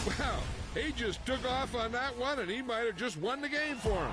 Wow, he just took off on that one, and he might have just won the game for him.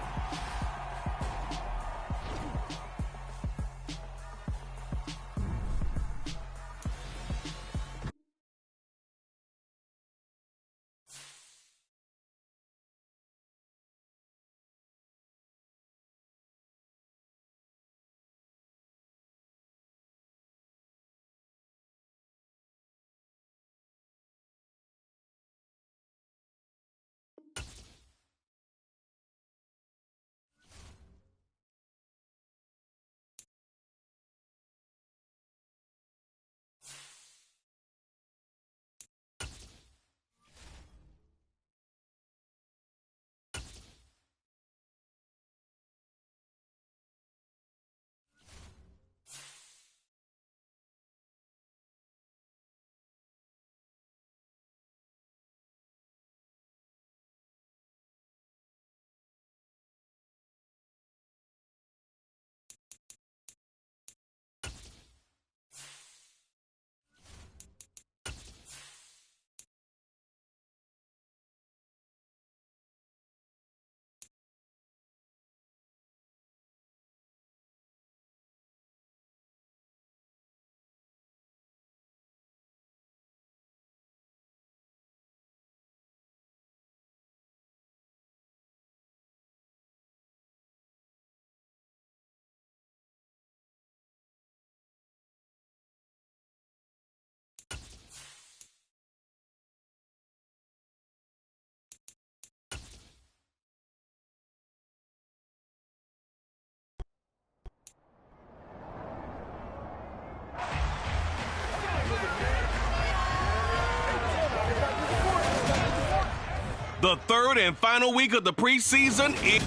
The third and final week of the preseason is...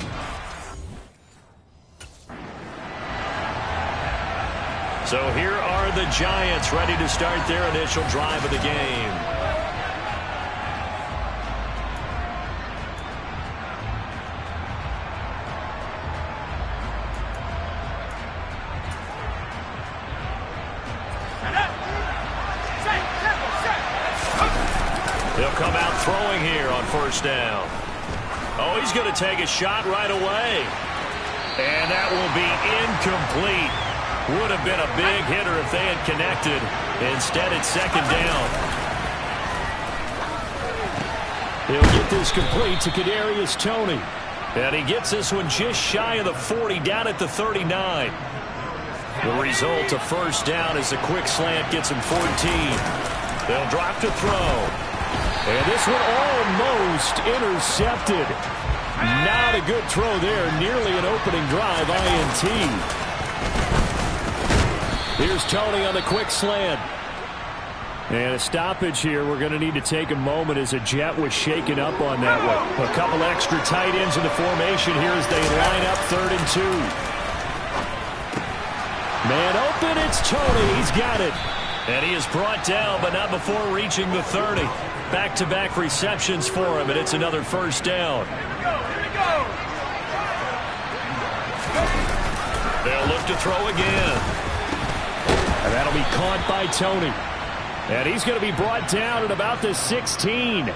So here are the Giants ready to start their initial drive of the game. He'll come out throwing here on first down. Oh, he's going to take a shot right away. And that will be incomplete. Would have been a big hitter if they had connected. Instead, it's second down. He'll get this complete to Kadarius Toney. And he gets this one just shy of the 40, down at the 39. The result, a first down as a quick slant gets him 14. They'll drop to throw. And this one almost intercepted. Not a good throw there. Nearly an opening drive INT. Here's Toney on the quick slant. And a stoppage here. We're going to need to take a moment as a Jet was shaken up on that one. A couple extra tight ends in the formation here as they line up 3rd and 2. Man open, it's Toney. He's got it. And he is brought down, but not before reaching the 30. Back-to-back receptions for him, and it's another first down. Here we go. They'll look to throw again. And that'll be caught by Toney. And he's going to be brought down at about the 16.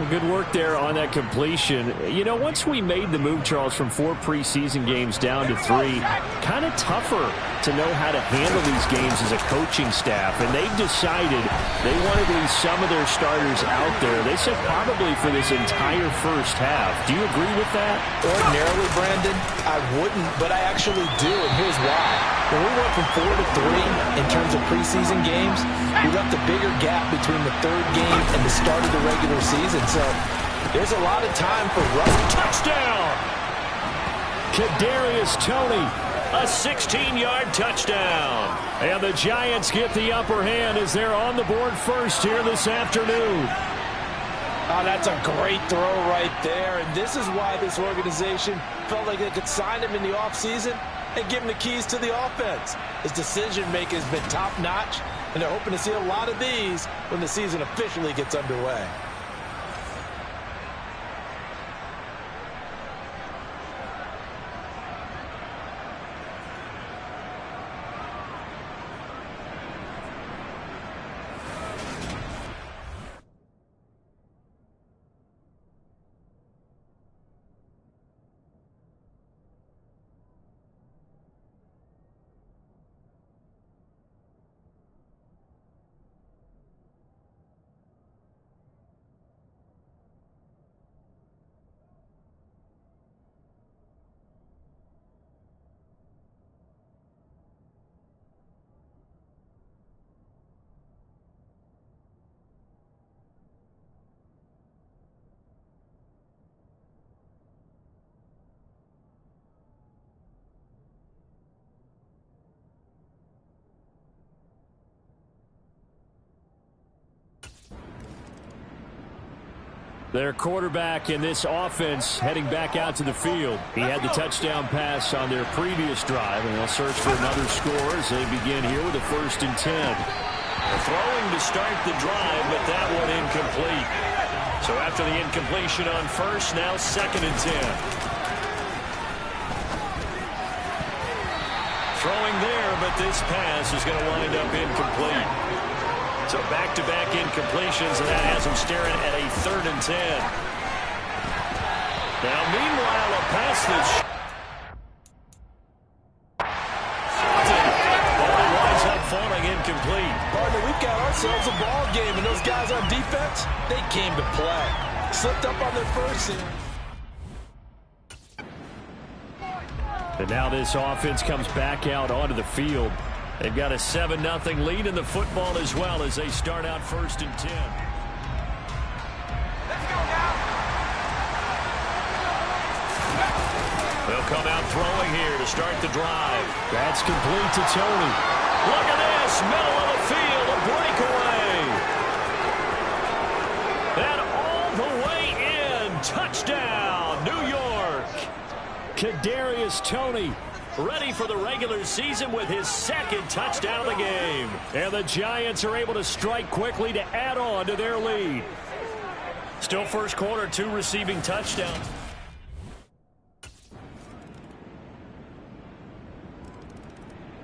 Good work there on that completion. You know, once we made the move, Charles, from 4 preseason games down to 3, kind of tougher to know how to handle these games as a coaching staff. And they've decided they wanted to leave some of their starters out there. They said probably for this entire first half. Do you agree with that? Ordinarily, Brandon, I wouldn't, but I actually do, and here's why. When we went from 4 to 3 in terms of preseason games, we left a bigger gap between the 3rd game and the start of the regular season. So there's a lot of time for rushing. Touchdown! Kadarius Toney, a 16-yard touchdown. And the Giants get the upper hand as they're on the board first here this afternoon. Oh, that's a great throw right there. And this is why this organization felt like they could sign him in the offseason and give him the keys to the offense. His decision-making has been top-notch, and they're hoping to see a lot of these when the season officially gets underway. Their quarterback in this offense heading back out to the field. He had the touchdown pass on their previous drive, and they'll search for another score as they begin here with a 1st and 10. Throwing to start the drive, but that one incomplete. So after the incompletion on first, now 2nd and 10. Throwing there, but this pass is going to wind up incomplete. So back-to-back incompletions, and that has them staring at a 3rd and 10. Now, meanwhile, a pass that's winds up falling incomplete. Partner, we've got ourselves a ball game, and those guys on defense, they came to play. Slipped up on their first. And now this offense comes back out onto the field. They've got a 7-0 lead in the football as well as they start out 1st and 10. They'll come out throwing here to start the drive. That's complete to Tony. Look at this, middle of the field, a breakaway. And all the way in, touchdown, New York. Kadarius Toney ready for the regular season with his 2nd touchdown of the game. And the Giants are able to strike quickly to add on to their lead. Still first quarter, 2 receiving touchdowns.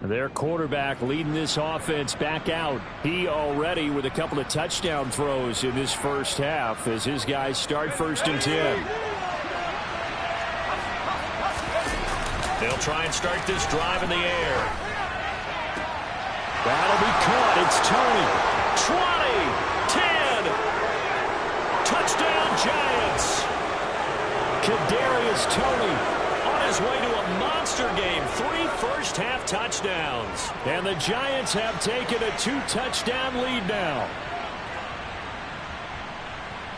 Their quarterback leading this offense back out. He already with a couple of touchdown throws in this first half as his guys start 1st and 10. They'll try and start this drive in the air. That'll be caught. It's Toney. 20, 10. Touchdown, Giants. Kadarius Toney on his way to a monster game. 3 first-half touchdowns. And the Giants have taken a 2-touchdown lead now.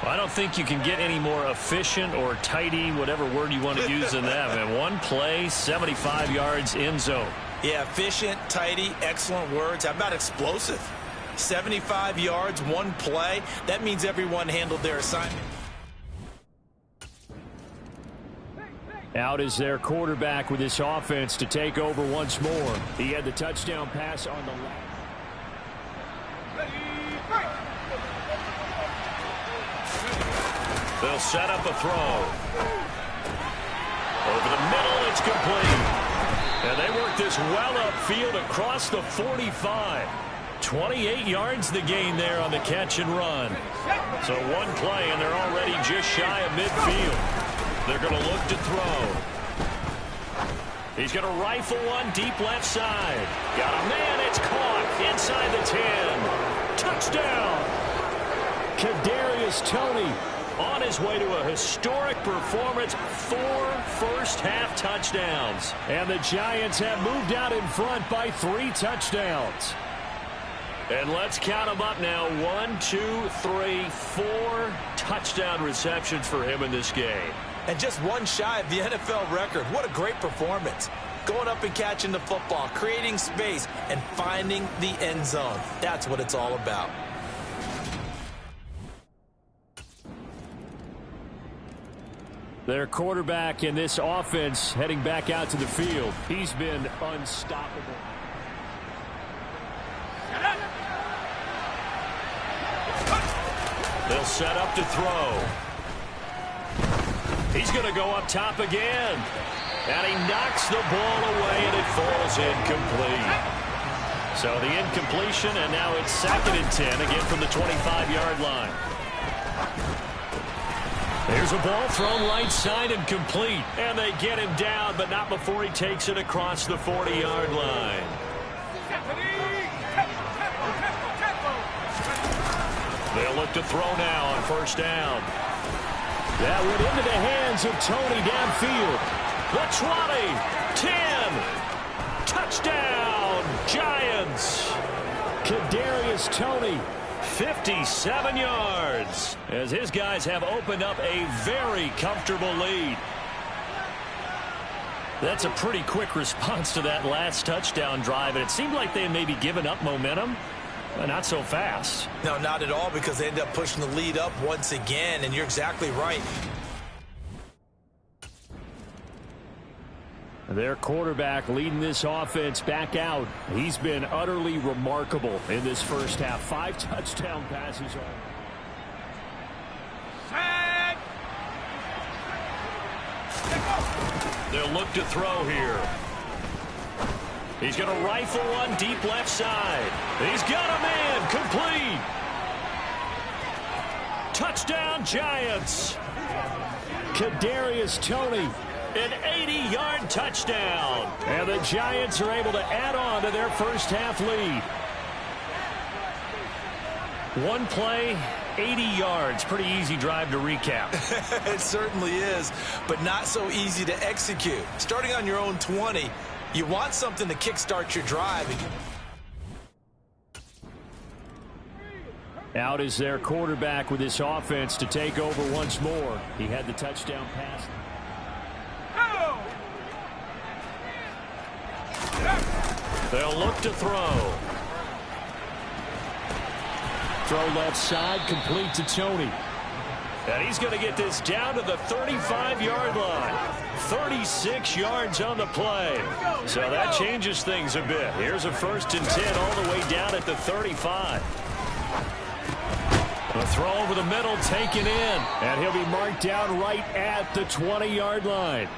I don't think you can get any more efficient or tidy, whatever word you want to use in that. And 1 play, 75 yards, end zone. Yeah, efficient, tidy, excellent words. How about explosive? 75 yards, 1 play. That means everyone handled their assignment. Out is their quarterback with this offense to take over once more. He had the touchdown pass on the left. They'll set up a throw. Over the middle, it's complete. And they work this well upfield across the 45. 28 yards the gain there on the catch and run. So 1 play, and they're already just shy of midfield. They're going to look to throw. He's going to rifle one deep left side. Got a man, it's caught inside the 10. Touchdown! Kadarius Toney on his way to a historic performance, 4 first-half touchdowns. And the Giants have moved out in front by 3 touchdowns. And let's count them up now. 1, 2, 3, 4 touchdown receptions for him in this game. And just 1 shy of the NFL record. What a great performance. Going up and catching the football, creating space, and finding the end zone. That's what it's all about. Their quarterback in this offense heading back out to the field. He's been unstoppable. They'll set up to throw. He's going to go up top again. And he knocks the ball away, and it falls incomplete. So the incompletion, and now it's 2nd and 10, again from the 25-yard line. There's a ball thrown right side and complete. And they get him down, but not before he takes it across the 40-yard line. They'll look to throw now on 1st down. That went into the hands of Toney downfield. The 20, 10, touchdown, Giants. Kadarius Toney, 57 yards, as his guys have opened up a very comfortable lead. That's a pretty quick response to that last touchdown drive, and it seemed like they had maybe given up momentum. Not so fast. No, not at all, because they end up pushing the lead up once again, and you're exactly right. Their quarterback leading this offense back out. He's been utterly remarkable in this first half. 5 touchdown passes. They'll look to throw here. He's going to rifle one deep left side. He's got a man. Complete. Touchdown, Giants. Kadarius Toney. An 80-yard touchdown. And the Giants are able to add on to their first half lead. One play, 80 yards. Pretty easy drive to recap. It certainly is, but not so easy to execute. Starting on your own 20, you want something to kickstart your drive. Out is their quarterback with this offense to take over once more. He had the touchdown pass. They'll look to throw. Throw left side, complete to Toney. And he's going to get this down to the 35-yard line. 36 yards on the play. So that changes things a bit. Here's a 1st and 10 all the way down at the 35. A throw over the middle, taken in. And he'll be marked down right at the 20-yard line.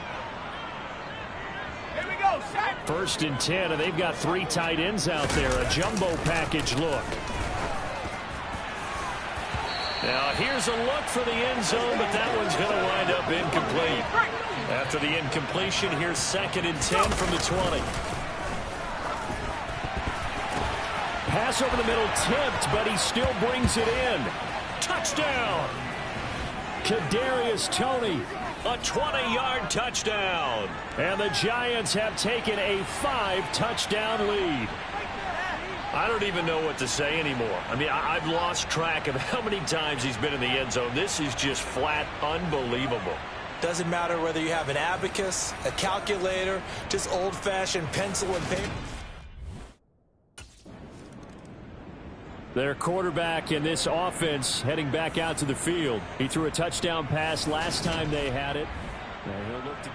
1st and 10, and they've got 3 tight ends out there. A jumbo package look. Now here's a look for the end zone, but that one's going to wind up incomplete. After the incompletion, here's 2nd and 10 from the 20. Pass over the middle tipped, but he still brings it in. Touchdown! Kadarius Toney. A 20-yard touchdown. And the Giants have taken a 5-touchdown lead. I don't even know what to say anymore. I mean, I've lost track of how many times he's been in the end zone. This is just flat unbelievable. Doesn't matter whether you have an abacus, a calculator, just old-fashioned pencil and paper. Their quarterback in this offense heading back out to the field. He threw a touchdown pass last time they had it. And he'll look to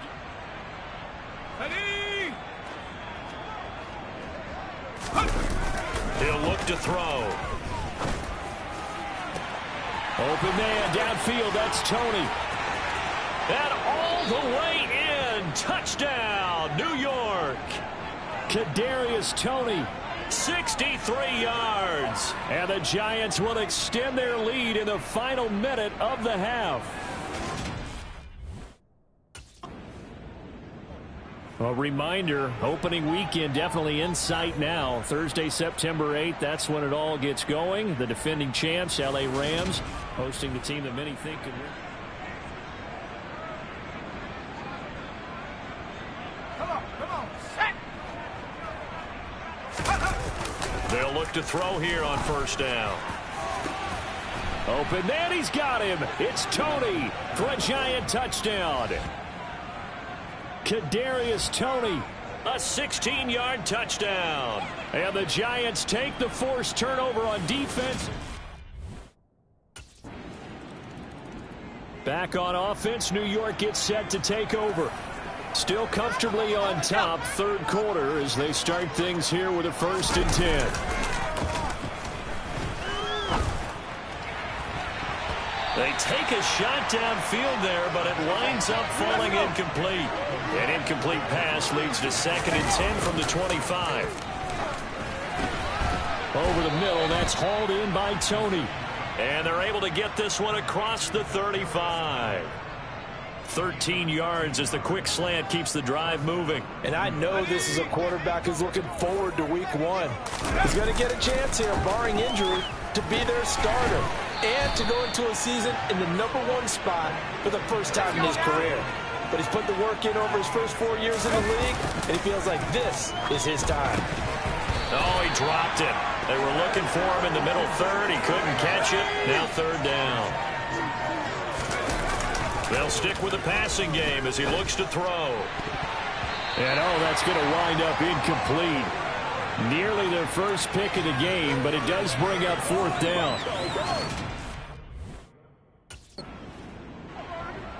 He'll look to throw. Open man downfield. That's Toney. And all the way in. Touchdown, New York. Kadarius Toney. 63 yards. And the Giants will extend their lead in the final minute of the half. A reminder, opening weekend definitely in sight now. Thursday, September 8th, that's when it all gets going. The defending champs, LA Rams, hosting the team that many think can win. They'll look to throw here on 1st down. Open man, he's got him. It's Toney for a Giant touchdown. Kadarius Toney. A 16-yard touchdown. And the Giants take the forced turnover on defense. Back on offense, New York gets set to take over. Still comfortably on top, 3rd quarter, as they start things here with a 1st and 10. They take a shot downfield there, but it winds up falling incomplete. An incomplete pass leads to 2nd and 10 from the 25. Over the middle, that's hauled in by Toney. And they're able to get this one across the 35. 13 yards as the quick slant keeps the drive moving. And I know this is a quarterback who's looking forward to week 1. He's going to get a chance here, barring injury, to be their starter and to go into a season in the #1 spot for the first time in his career. But he's put the work in over his first 4 years in the league, and he feels like this is his time. Oh, he dropped it. They were looking for him in the middle 3rd. He couldn't catch it. Now 3rd down. They'll stick with the passing game as he looks to throw. And, oh, that's going to wind up incomplete. Nearly their first pick of the game, but it does bring up fourth down.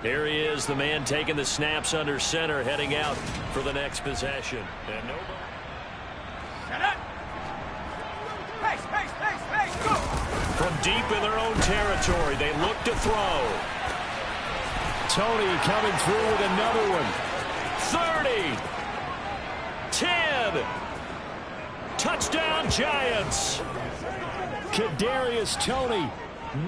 Here he is, the man taking the snaps under center, heading out for the next possession. And nobody... From deep in their own territory, they look to throw. Tony coming through with another one. 30. 10. Touchdown, Giants. Kadarius Toney.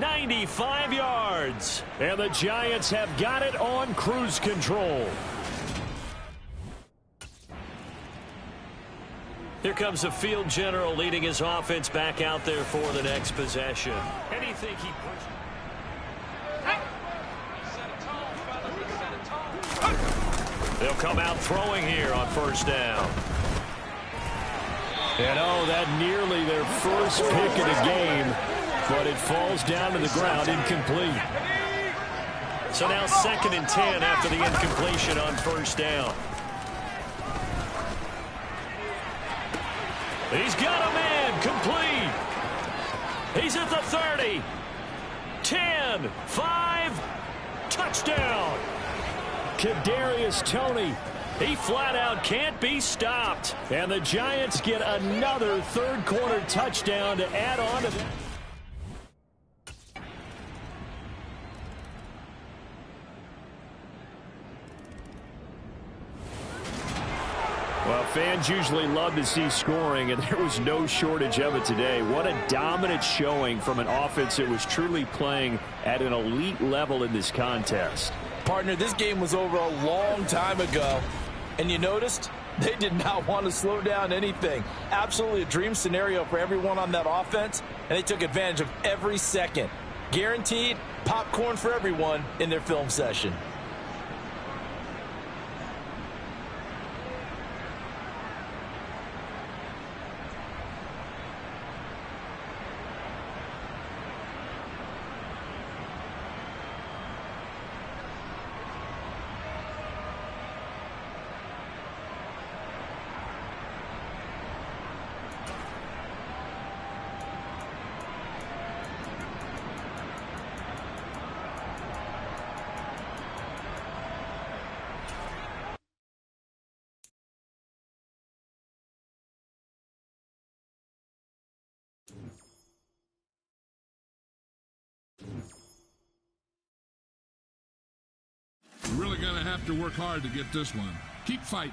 95 yards. And the Giants have got it on cruise control. Here comes the field general leading his offense back out there for the next possession. Anything he pushed. They'll come out throwing here on first down. And oh, that nearly their first pick of the game, but it falls down to the ground incomplete. So now 2nd and 10 after the incompletion on first down. He's got a man complete. He's at the 30. 10, 5, touchdown. Kadarius Toney. He flat out can't be stopped. And the Giants get another third-quarter touchdown to add on to that. Well, fans usually love to see scoring, and there was no shortage of it today. What a dominant showing from an offense that was truly playing at an elite level in this contest. Partner, this game was over a long time ago, and you noticed they did not want to slow down anything. Absolutely a dream scenario for everyone on that offense, and they took advantage of every second. Guaranteed popcorn for everyone in their film session. You're really going to have to work hard to get this one. Keep fighting.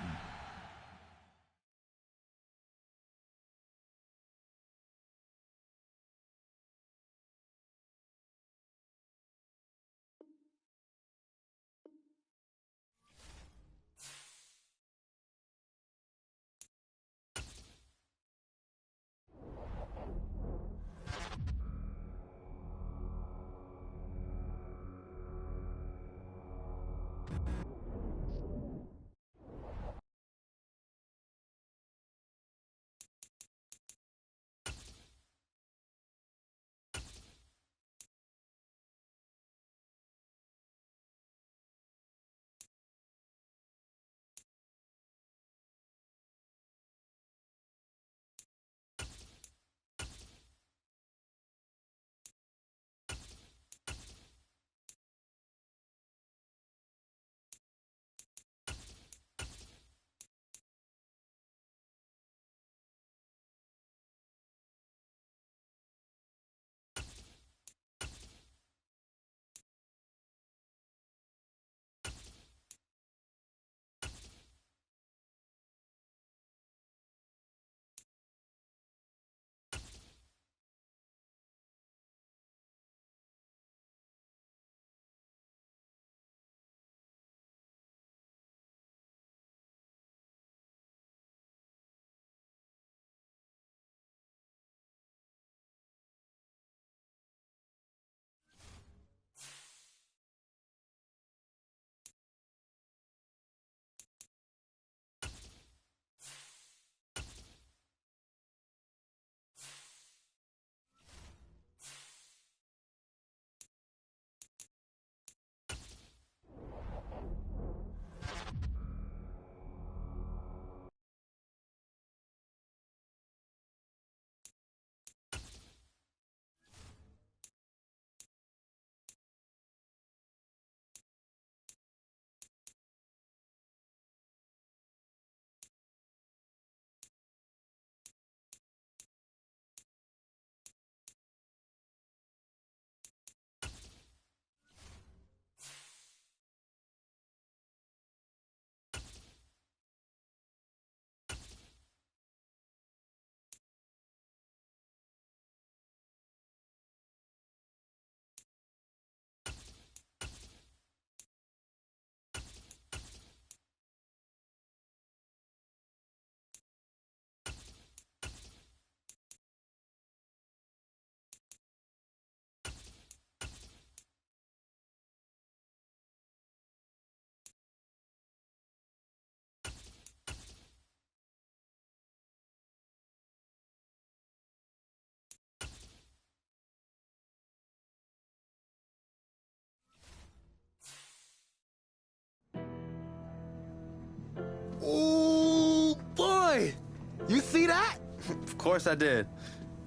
You see that? Of course I did.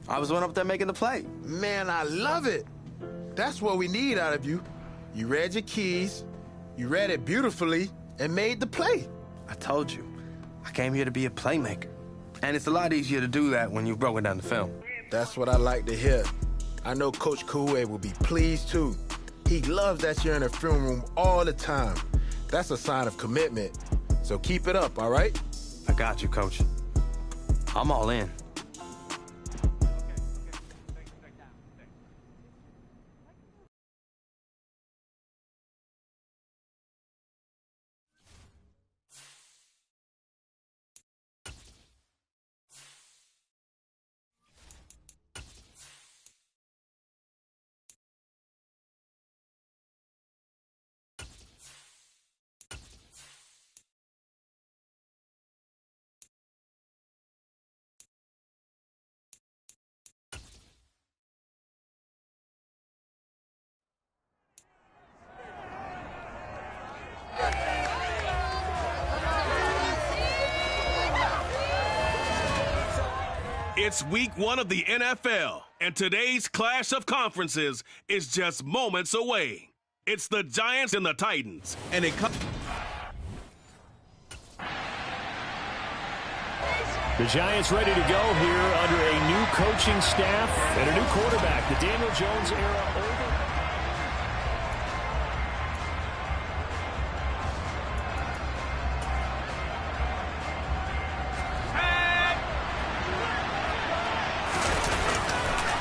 I was one up there making the play. Man, I love it. That's what we need out of you. You read your keys, you read it beautifully, and made the play. I told you, I came here to be a playmaker. And it's a lot easier to do that when you've broken down the film. That's what I like to hear. I know Coach Koué will be pleased, too. He loves that you're in the film room all the time. That's a sign of commitment. So keep it up, all right? I got you, Coach. I'm all in. It's week 1 of the NFL, and today's clash of conferences is just moments away. It's the Giants and the Titans, and it comes. The Giants ready to go here under a new coaching staff and a new quarterback. The Daniel Jones era over.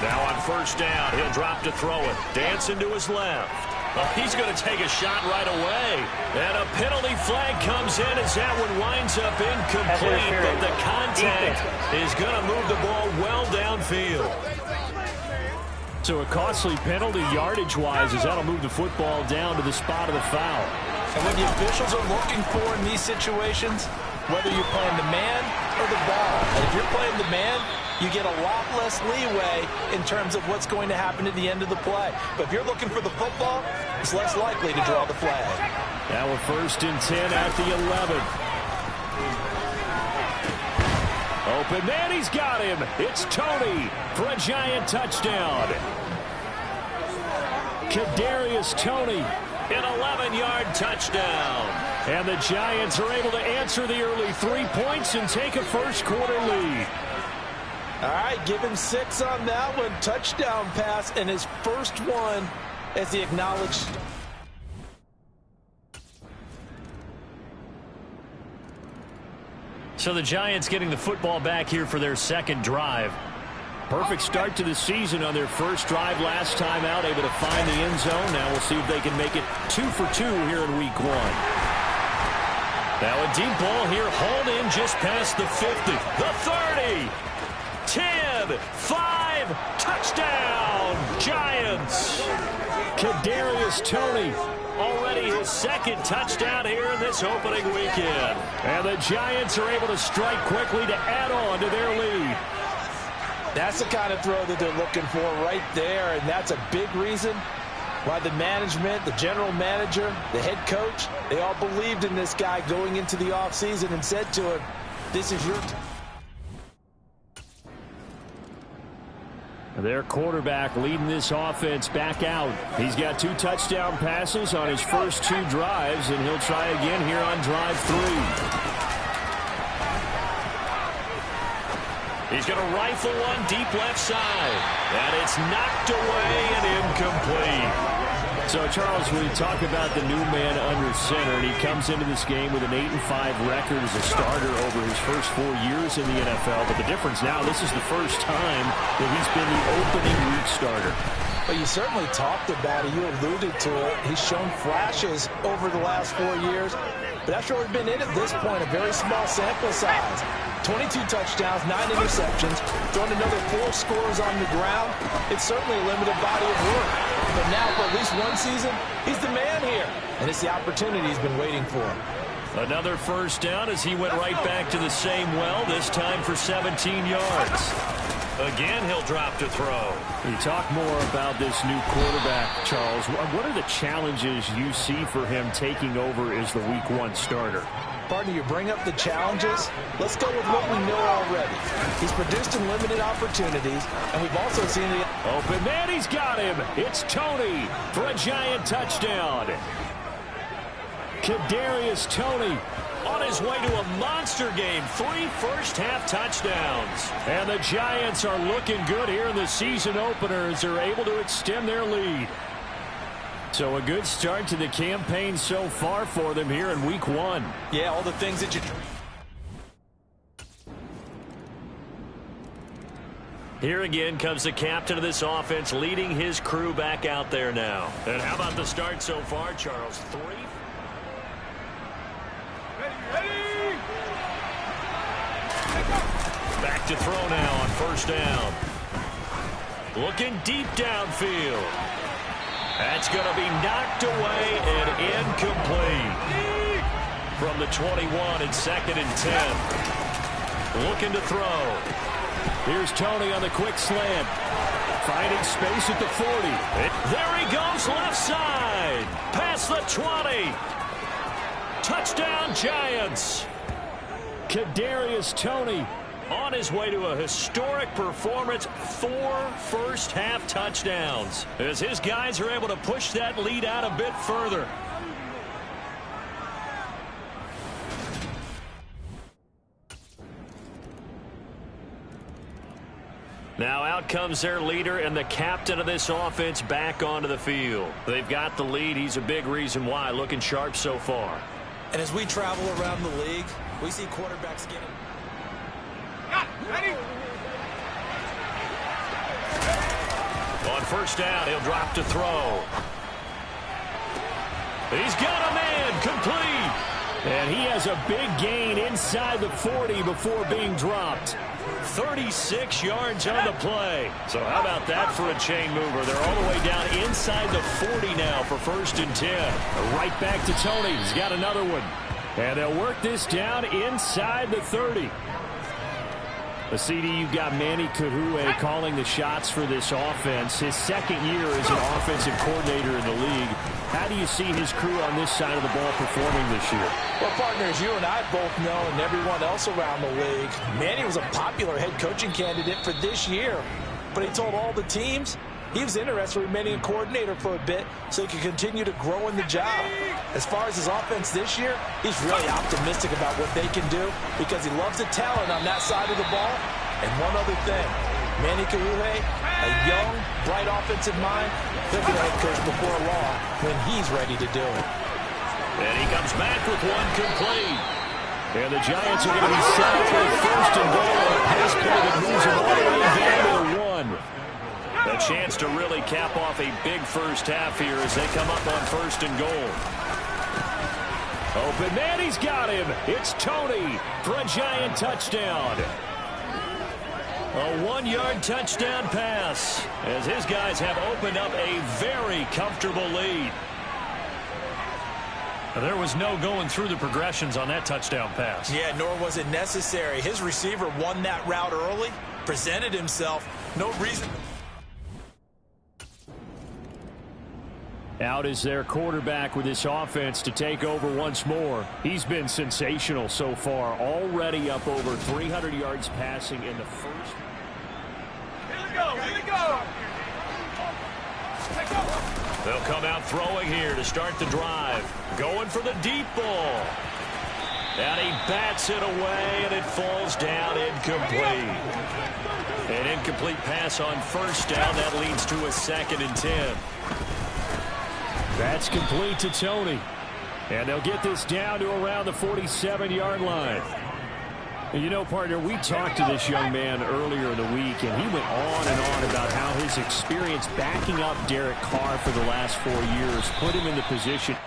Now on first down, he'll drop to throw it. Dancing to his left. Oh, he's going to take a shot right away. And a penalty flag comes in as that one winds up incomplete. But the contact is going to move the ball well downfield. So a costly penalty yardage-wise as that'll move the football down to the spot of the foul. And what the officials are looking for in these situations, whether you're playing the man or the ball, and if you're playing the man, you get a lot less leeway in terms of what's going to happen at the end of the play. But if you're looking for the football, it's less likely to draw the flag. Now we're 1st and 10 at the 11. Open man, he's got him. It's Tony for a Giant touchdown. Kadarius Toney, an 11-yard touchdown. And the Giants are able to answer the early 3 points and take a first-quarter lead. All right, give him 6 on that one. Touchdown pass, and his first one as he acknowledged. So the Giants getting the football back here for their second drive. Perfect start to the season on their first drive last time out, able to find the end zone. Now we'll see if they can make it 2 for 2 here in week 1. Now a deep ball here, hauled in just past the 50, the 30. 10, 5, touchdown, Giants. Kadarius Toney, already his second touchdown here in this opening weekend. And the Giants are able to strike quickly to add on to their lead. That's the kind of throw that they're looking for right there, and that's a big reason why the management, the general manager, the head coach, they all believed in this guy going into the offseason and said to him, this is your time. Their quarterback leading this offense back out. He's got 2 touchdown passes on his first 2 drives, and he'll try again here on drive 3. He's going to rifle one deep left side. And it's knocked away and incomplete. So, Charles, we talk about the new man under center, and he comes into this game with an 8-5 record as a starter over his first 4 years in the NFL. But the difference now, this is the first time that he's been the opening week starter. Well, you certainly talked about it. You alluded to it. He's shown flashes over the last 4 years. But after we've been in at this point, a very small sample size. 22 touchdowns, 9 interceptions, throwing another 4 scores on the ground. It's certainly a limited body of work. But now, for at least one season, he's the man here. And it's the opportunity he's been waiting for. Another first down as he went right back to the same well, this time for 17 yards. Again, he'll drop to throw. You talk more about this new quarterback, Charles. What are the challenges you see for him taking over as the Week 1 starter? Partner, you bring up the challenges. Let's go with what we know already. He's produced in limited opportunities, and we've also seen the... Open man, he's got him. It's Tony for a Giant touchdown. Kadarius Toney on his way to a monster game. 3 first-half touchdowns. And the Giants are looking good here in the season opener as they're able to extend their lead. So a good start to the campaign so far for them here in Week 1. Yeah, all the things that you... Here again comes the captain of this offense, leading his crew back out there now. And how about the start so far, Charles? 3. Ready. Back to throw now on first down. Looking deep downfield. That's going to be knocked away and incomplete. From the 21 and 2nd and 10. Looking to throw. Here's Toney on the quick slant. Finding space at the 40. There he goes left side. Past the 20. Touchdown Giants. Kadarius Toney on his way to a historic performance. 4 first-half touchdowns as his guys are able to push that lead out a bit further. Now out comes their leader and the captain of this offense back onto the field. They've got the lead. He's a big reason why. Looking sharp so far. And as we travel around the league, we see quarterbacks getting... Ready. On first down, he'll drop to throw. He's got a man, complete. And he has a big gain inside the 40 before being dropped. 36 yards on the play. So how about that for a chain mover? They're all the way down inside the 40 now for 1st and 10. Right back to Toney. He's got another one. And they'll work this down inside the 30. The CD, you've got Manny Kahue calling the shots for this offense. His 2nd year as an offensive coordinator in the league. How do you see his crew on this side of the ball performing this year? Well, partners, you and I both know, and everyone else around the league, Manny was a popular head coaching candidate for this year. But he told all the teams he was interested in remaining a coordinator for a bit so he could continue to grow in the job. As far as his offense this year, he's really optimistic about what they can do because he loves the talent on that side of the ball. And one other thing, Manny Kahue, a young, bright offensive mind, he'll be a head coach before long when he's ready to do it. And he comes back with one complete. And the Giants are going to be set up with 1st and goal on a pass play that moves them all the way down to the 1. A chance to really cap off a big first half here as they come up on 1st and goal. Open man, he's got him. It's Toney for a Giant touchdown. A 1-yard touchdown pass as his guys have opened up a very comfortable lead. There was no going through the progressions on that touchdown pass. Yeah, nor was it necessary. His receiver won that route early, presented himself. No reason. Out is their quarterback with this offense to take over once more. He's been sensational so far, already up over 300 yards passing in the first. Here we go. Here we go. They'll come out throwing here to start the drive. Going for the deep ball. And he bats it away, and it falls down incomplete. An incomplete pass on first down. That leads to a 2nd and 10. That's complete to Toney. And they'll get this down to around the 47-yard line. You know, partner, we talked to this young man earlier in the week, and he went on and on about how his experience backing up Derek Carr for the last 4 years put him in the position.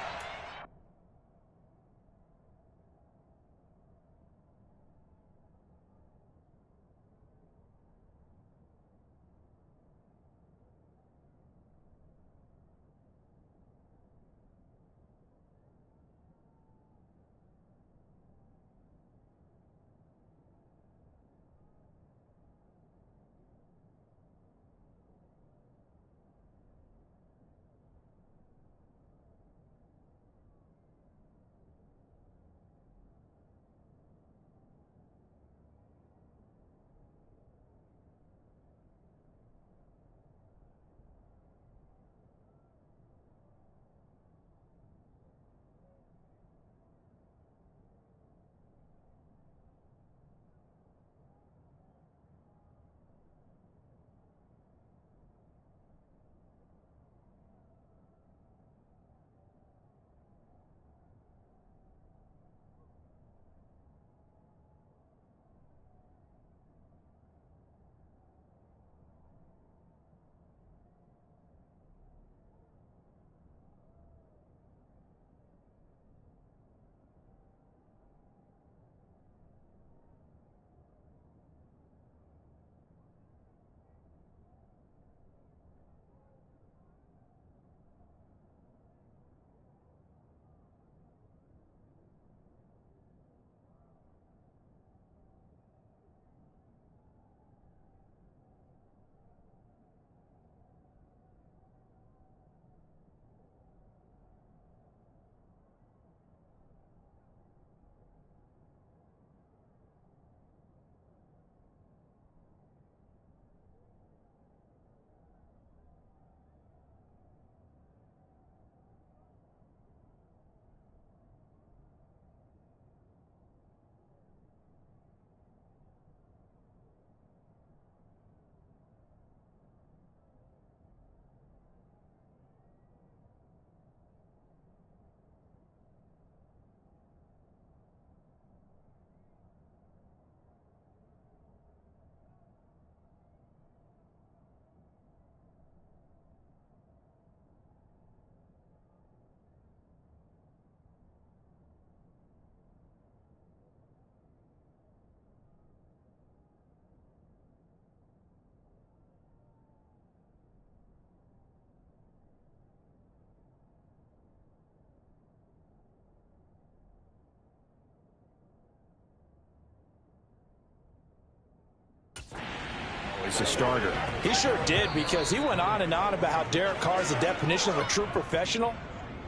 as the starter. He sure did, because he went on and on about how Derek Carr is the definition of a true professional,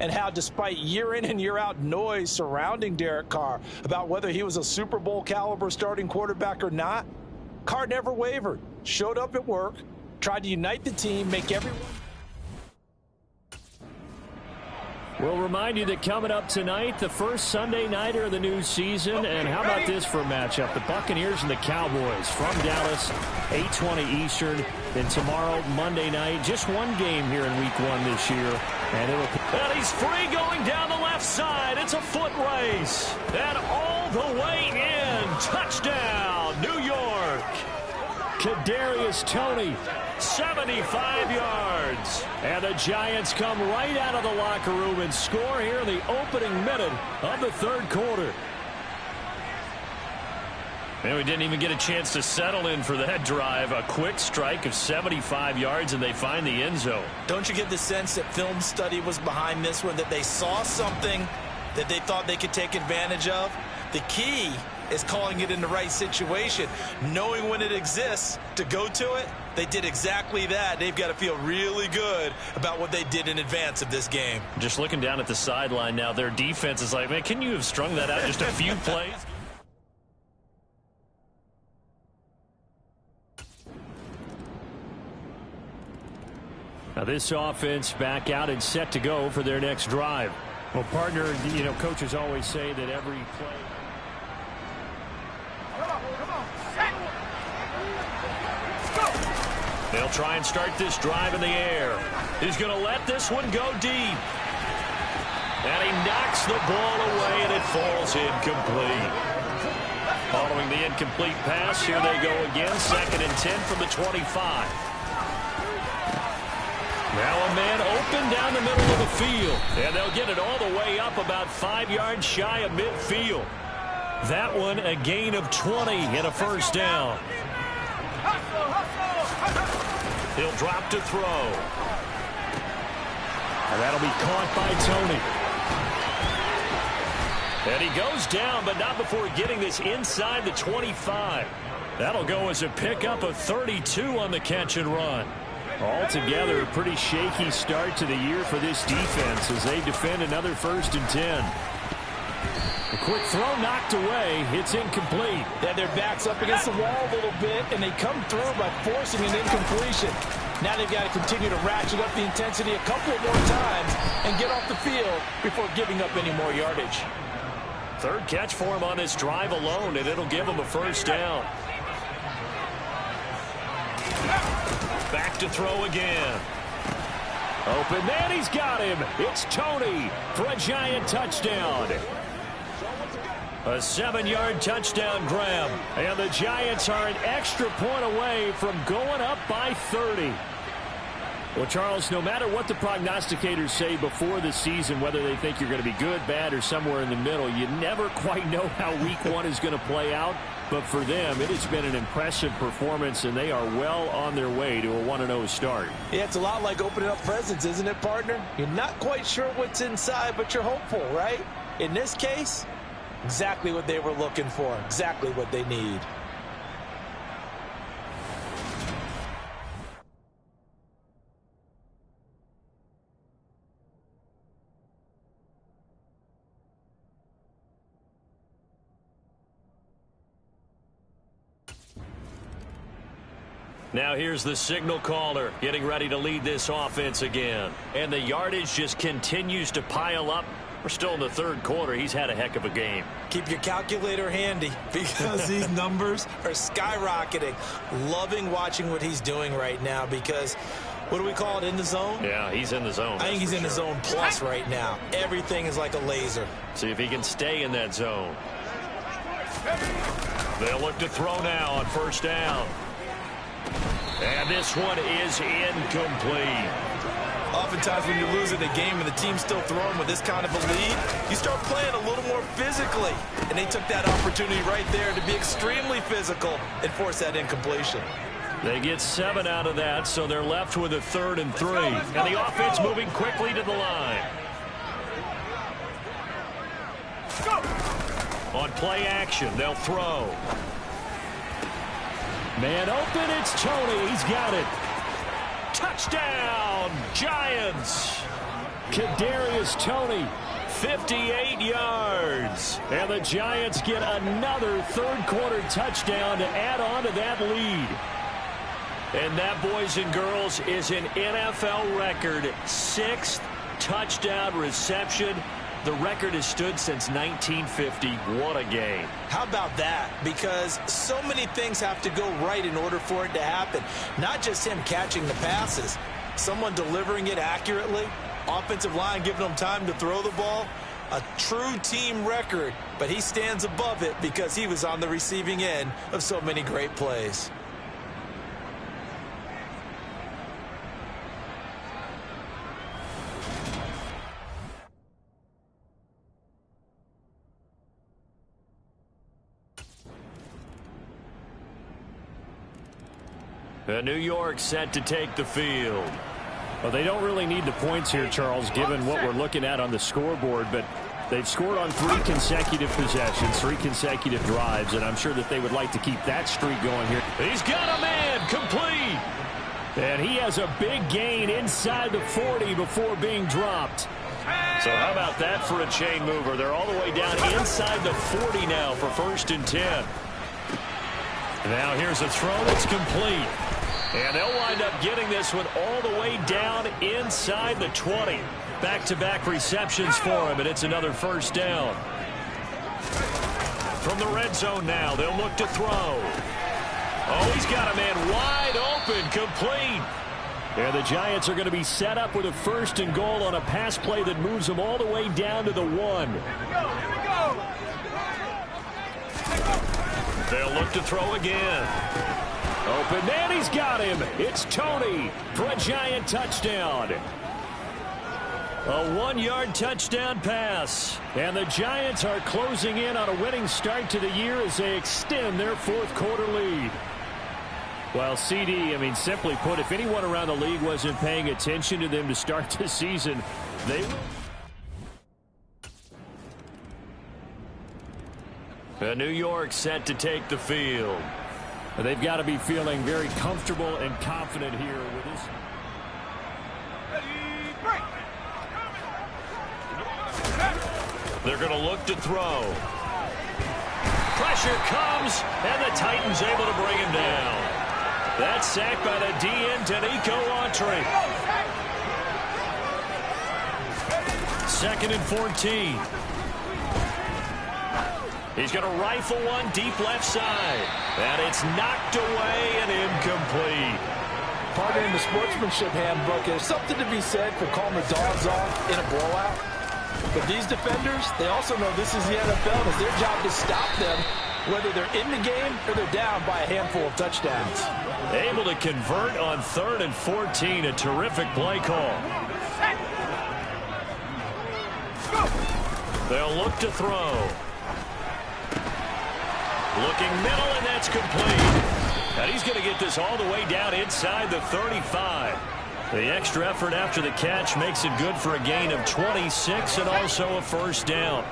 and how despite year in and year out noise surrounding Derek Carr about whether he was a Super Bowl caliber starting quarterback or not, Carr never wavered, showed up at work, tried to unite the team, make everyone. We'll remind you that coming up tonight, the first Sunday nighter of the new season. And how about this for a matchup? The Buccaneers and the Cowboys from Dallas, 8:20 Eastern. Then tomorrow, Monday night, just one game here in Week 1 this year. And he's free going down the left side. It's a foot race. And all the way in. Touchdown, New York. Kadarius Toney, 75 yards. And the Giants come right out of the locker room and score here in the opening minute of the third quarter. And we didn't even get a chance to settle in for that drive. A quick strike of 75 yards, and they find the end zone. Don't you get the sense that film study was behind this one, that they saw something that they thought they could take advantage of? The key is calling it in the right situation, knowing when it exists to go to it. They did exactly that. They've got to feel really good about what they did in advance of this game. Just looking down at the sideline now, their defense is like, man, can you have strung that out just a few plays? Now this offense back out and set to go for their next drive. Well, partner, you know, coaches always say that every play. They'll try and start this drive in the air. He's going to let this one go deep. And he knocks the ball away, and it falls incomplete. Following the incomplete pass, here they go again. 2nd and 10 from the 25. Now a man open down the middle of the field. And they'll get it all the way up about 5 yards shy of midfield. That one a gain of 20 and a first down. He'll drop to throw. And that'll be caught by Toney. And he goes down, but not before getting this inside the 25. That'll go as a pickup of 32 on the catch and run. Altogether, a pretty shaky start to the year for this defense as they defend another 1st and 10. A quick throw knocked away. It's incomplete. They had their backs up against the wall a little bit, and they come through by forcing an incompletion. Now they've got to continue to ratchet up the intensity a couple of more times and get off the field before giving up any more yardage. 3rd catch for him on this drive alone, and it'll give him a first down. Back to throw again. Open man, he's got him. It's Toney for a Giant touchdown. A 7-yard touchdown grab. And the Giants are an extra point away from going up by 30. Well, Charles, no matter what the prognosticators say before the season, whether they think you're going to be good, bad, or somewhere in the middle, you never quite know how Week 1 is going to play out. But for them, it has been an impressive performance, and they are well on their way to a 1-0 start. Yeah, it's a lot like opening up presents, isn't it, partner? You're not quite sure what's inside, but you're hopeful, right? In this case, exactly what they were looking for, exactly what they need. Now here's the signal caller getting ready to lead this offense again. And the yardage just continues to pile up. We're still in the 3rd quarter. He's had a heck of a game. Keep your calculator handy because these numbers are skyrocketing. Loving watching what he's doing right now because, what do we call it, in the zone? Yeah, he's in the zone. I think he's in the zone plus right now. Everything is like a laser. See if he can stay in that zone. They'll look to throw now on 1st down. And this one is incomplete. Oftentimes when you're losing a game and the team's still throwing with this kind of a lead, you start playing a little more physically. And they took that opportunity right there to be extremely physical and force that incompletion. They get 7 out of that, so they're left with a 3rd and 3. And the offense moving quickly to the line. On play action, they'll throw. Man open, it's Tony. He's got it. Touchdown, Giants. Kadarius Toney, 58 yards. And the Giants get another third-quarter touchdown to add on to that lead. And that, boys and girls, is an NFL record 6th touchdown reception. The record has stood since 1950. What a game. How about that? Because so many things have to go right in order for it to happen. Not just him catching the passes, someone delivering it accurately, offensive line giving them time to throw the ball. A true team record, but he stands above it because he was on the receiving end of so many great plays. New York set to take the field. Well, they don't really need the points here, Charles, given what we're looking at on the scoreboard, but they've scored on 3 consecutive possessions, 3 consecutive drives, and I'm sure that they would like to keep that streak going here. He's got a man, complete. And he has a big gain inside the 40 before being dropped. So how about that for a chain mover? They're all the way down inside the 40 now for 1st and 10. Now here's a throw that's complete. And they'll wind up getting this one all the way down inside the 20. Back-to-back receptions for him, and it's another 1st down. From the red zone now, they'll look to throw. Oh, he's got a man wide open, complete. And the Giants are going to be set up with a 1st and goal on a pass play that moves them all the way down to the 1. They'll look to throw again. Open man, he's got him. It's Toney for a Giant touchdown. A 1-yard touchdown pass. And the Giants are closing in on a winning start to the year as they extend their 4th-quarter lead. Well, CD, I mean, simply put, if anyone around the league wasn't paying attention to them to start the season, they will. New York set to take the field. They've got to be feeling very comfortable and confident here with this. They're going to look to throw. Pressure comes, and the Titans able to bring him down. That's sacked by the DN, Danico Autry. 2nd and 14. He's going to rifle one deep left side. And it's knocked away and incomplete. Pardon the sportsmanship handbook. There's something to be said for calling the dogs off in a blowout. But these defenders, they also know this is the NFL, and it's their job to stop them, whether they're in the game or they're down by a handful of touchdowns. Able to convert on 3rd and 14. A terrific play call. They'll look to throw. Looking middle, and that's complete. And he's going to get this all the way down inside the 35. The extra effort after the catch makes it good for a gain of 26 and also a 1st down.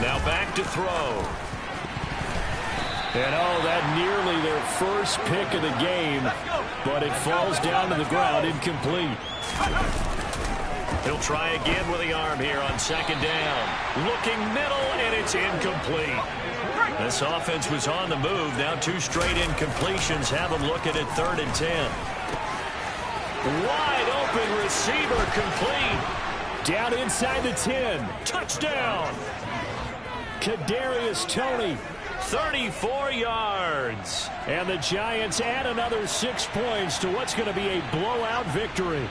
Now back to throw. And oh, that nearly their 1st pick of the game, but it falls down to the ground incomplete. He'll try again with the arm here on 2nd down. Looking middle, and it's incomplete. This offense was on the move. Now 2 straight incompletions have them looking at 3rd and 10. Wide open receiver complete. Down inside the 10. Touchdown. Kadarius Toney, 34 yards. And the Giants add another 6 points to what's going to be a blowout victory.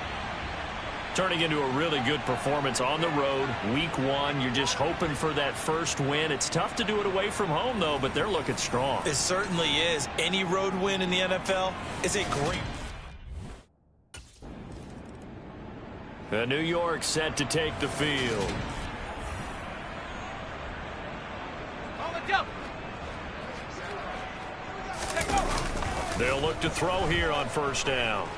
Turning into a really good performance on the road. Week 1, you're just hoping for that 1st win. It's tough to do it away from home, though, but they're looking strong. It certainly is. Any road win in the NFL is a great. New York set to take the field. They'll look to throw here on 1st down.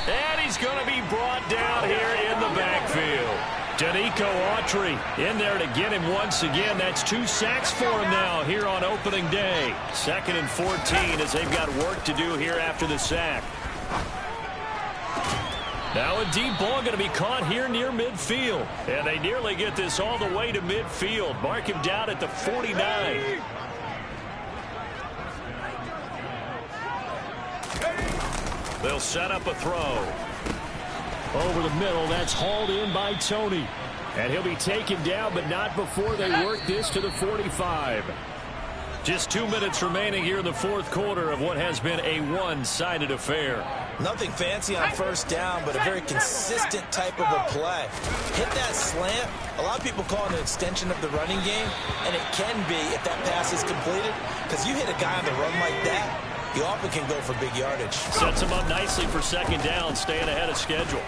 And he's going to be brought down here in the backfield. Danico Autry in there to get him once again. That's 2 sacks for him now here on opening day. 2nd and 14 as they've got work to do here after the sack. Now a deep ball going to be caught here near midfield. And they nearly get this all the way to midfield. Mark him down at the 49. They'll set up a throw. Over the middle, that's hauled in by Tony. And he'll be taken down, but not before they work this to the 45. Just 2 minutes remaining here in the fourth quarter of what has been a one-sided affair. Nothing fancy on first down, but a very consistent type of a play. Hit that slant. A lot of people call it an extension of the running game, and it can be if that pass is completed, because you hit a guy on the run like that, you often can go for big yardage. Sets him up nicely for second down, staying ahead of schedule.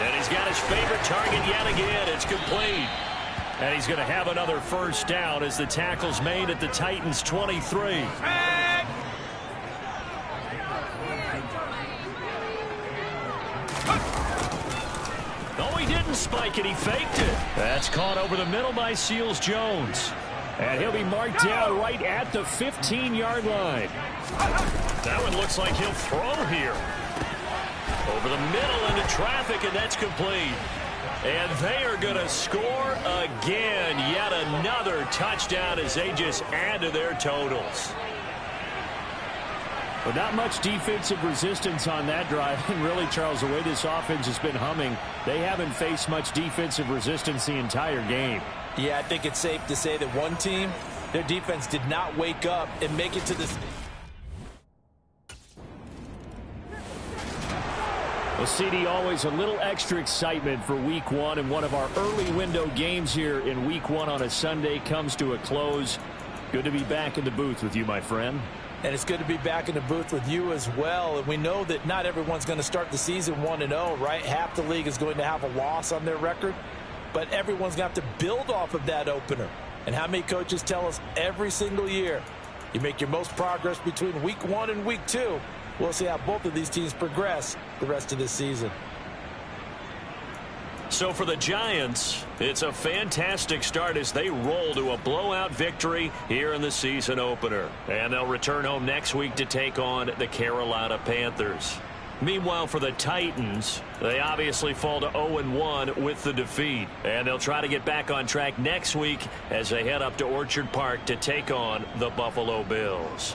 And he's got his favorite target yet again. It's complete. And he's going to have another first down as the tackle's made at the Titans' 23. No, he didn't spike it. He faked it. That's caught over the middle by Seals-Jones. And he'll be marked down right at the 15-yard line. That one looks like he'll throw here. Over the middle into traffic, and that's complete. And they are going to score again. Yet another touchdown as they just add to their totals. But not much defensive resistance on that drive. And really, Charles, the way this offense has been humming, they haven't faced much defensive resistance the entire game. Yeah, I think it's safe to say that one team, their defense did not wake up and make it to this. Well, CD, always a little extra excitement for Week 1, and one of our early window games here in Week 1 on a Sunday comes to a close. Good to be back in the booth with you, my friend. And it's good to be back in the booth with you as well. And we know that not everyone's going to start the season 1-0, right? Half the league is going to have a loss on their record. But everyone's going to have to build off of that opener. And how many coaches tell us every single year, you make your most progress between Week 1 and Week 2. We'll see how both of these teams progress the rest of this season. So for the Giants, it's a fantastic start as they roll to a blowout victory here in the season opener. And they'll return home next week to take on the Carolina Panthers. Meanwhile, for the Titans, they obviously fall to 0-1 with the defeat. And they'll try to get back on track next week as they head up to Orchard Park to take on the Buffalo Bills.